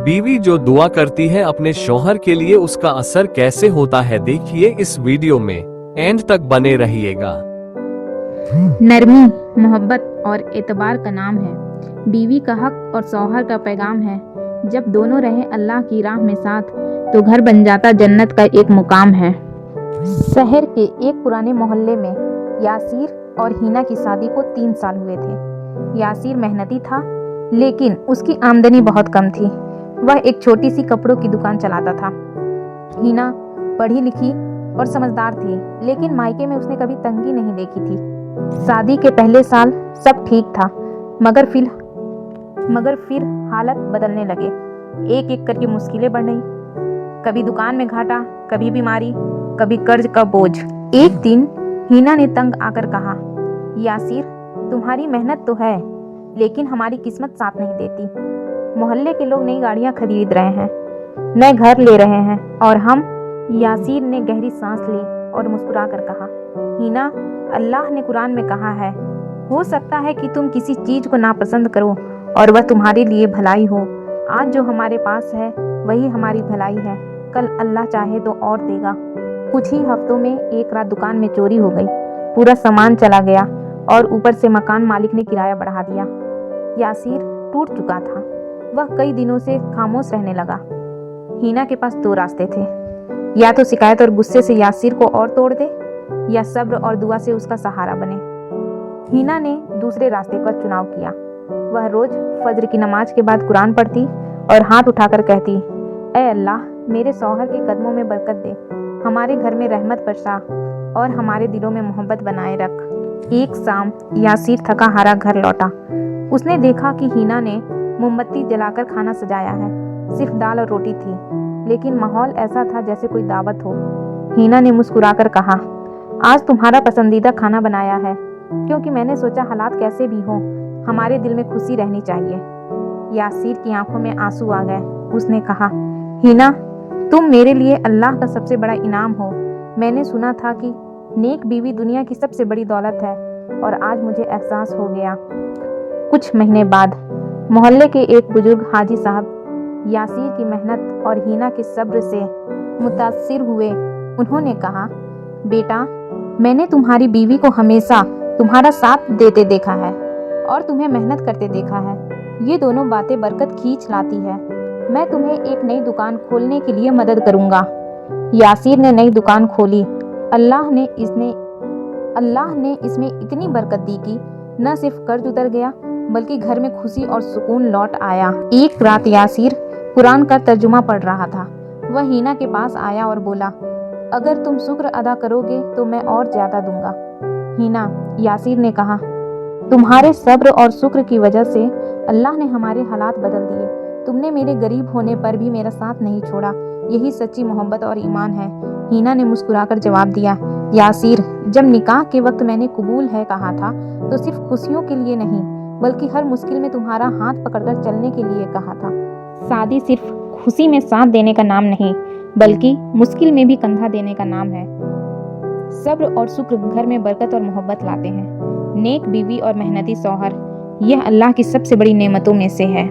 बीवी जो दुआ करती है अपने शौहर के लिए उसका असर कैसे होता है, देखिए इस वीडियो में, एंड तक बने रहिएगा। नरमी, मोहब्बत और एतबार का नाम है। बीवी का हक और शौहर का पैगाम है। जब दोनों रहें अल्लाह की राह में साथ, तो घर बन जाता जन्नत का एक मुकाम है। शहर के एक पुराने मोहल्ले में यासीर और हीना की शादी को 3 साल हुए थे। यासीर मेहनती था, लेकिन उसकी आमदनी बहुत कम थी। वह एक छोटी सी कपड़ों की दुकान चलाता था। हीना पढ़ी लिखी और समझदार थी, लेकिन मायके में उसने कभी तंगी नहीं देखी थी। शादी के पहले साल सब ठीक था, मगर फिर हालत बदलने लगे। एक एक करके मुश्किलें बढ़ गई। कभी दुकान में घाटा, कभी बीमारी, कभी कर्ज का बोझ। एक दिन हीना ने तंग आकर कहा, यासीर, तुम्हारी मेहनत तो है, लेकिन हमारी किस्मत साथ नहीं देती। मोहल्ले के लोग नई गाड़ियां खरीद रहे हैं, नए घर ले रहे हैं, और हम। यासीर ने गहरी सांस ली और मुस्कुरा कर कहा, हीना, अल्लाह ने कुरान में कहा है, हो सकता है कि तुम किसी चीज को नापसंद करो और वह तुम्हारे लिए भलाई हो। आज जो हमारे पास है वही हमारी भलाई है, कल अल्लाह चाहे तो और देगा। कुछ ही हफ्तों में एक रात दुकान में चोरी हो गई। पूरा सामान चला गया और ऊपर से मकान मालिक ने किराया बढ़ा दिया। यासीर टूट चुका था। वह कई दिनों से खामोश रहने लगा। हीना के पास 2 रास्ते थे, या तो शिकायत और गुस्से से यासीर को और तोड़ दे, या सब्र और दुआ से उसका सहारा बने। हीना ने दूसरे रास्ते का चुनाव किया। वह रोज फजर की नमाज के बाद कुरान पढ़ती और हाथ उठाकर कहती, ऐ अल्लाह, मेरे शौहर के कदमों में बरकत दे, हमारे घर में रहमत बरसा और हमारे दिलों में मोहब्बत बनाए रख। एक शाम यासीर थका हारा घर लौटा। उसने देखा कि हीना ने मोमबत्ती जलाकर खाना सजाया है। सिर्फ दाल और रोटी थी, लेकिन माहौल ऐसा था जैसे कोई दावत हो। हीना ने मुस्कुराकर कहा, आज तुम्हारा पसंदीदा खाना बनाया है, क्योंकि मैंने सोचा हालात कैसे भी हों, हमारे दिल में खुशी रहनी चाहिए। यासीर की आंखों में आंसू आ गए। उसने कहा, हीना, तुम मेरे लिए अल्लाह का सबसे बड़ा इनाम हो। मैंने सुना था कि नेक बीवी दुनिया की सबसे बड़ी दौलत है, और आज मुझे एहसास हो गया। कुछ महीने बाद मोहल्ले के एक बुजुर्ग हाजी साहब यासीर की मेहनत और हीना के सब्र से मुतासिर हुए। उन्होंने कहा, बेटा, मैंने तुम्हारी बीवी को हमेशा तुम्हारा साथ देते देखा है और तुम्हें मेहनत करते देखा है। ये दोनों बातें बरकत खींच लाती है। मैं तुम्हें एक नई दुकान खोलने के लिए मदद करूंगा। यासीर ने नई दुकान खोली। अल्लाह ने इसमें इतनी बरकत दी कि न सिर्फ कर्ज उतर गया, बल्कि घर में खुशी और सुकून लौट आया। एक रात यासीर कुरान का तर्जुमा पढ़ रहा था। वह हीना के पास आया और बोला, अगर तुम शुक्र अदा करोगे तो मैं और ज्यादा दूंगा। हीना, यासीर ने कहा, तुम्हारे सब्र और शुक्र की वजह से अल्लाह ने हमारे हालात बदल दिए। तुमने मेरे गरीब होने पर भी मेरा साथ नहीं छोड़ा। यही सच्ची मोहब्बत और ईमान है। हीना ने मुस्कुराकर जवाब दिया, यासीर, जब निकाह के वक्त मैंने कबूल है कहा था, तो सिर्फ खुशियों के लिए नहीं, बल्कि हर मुश्किल में तुम्हारा हाथ पकड़कर चलने के लिए कहा था। शादी सिर्फ खुशी में साथ देने का नाम नहीं, बल्कि मुश्किल में भी कंधा देने का नाम है। सब्र और शुक्र घर में बरकत और मोहब्बत लाते हैं। नेक बीवी और मेहनती शौहर, यह अल्लाह की सबसे बड़ी नेमतों में से है।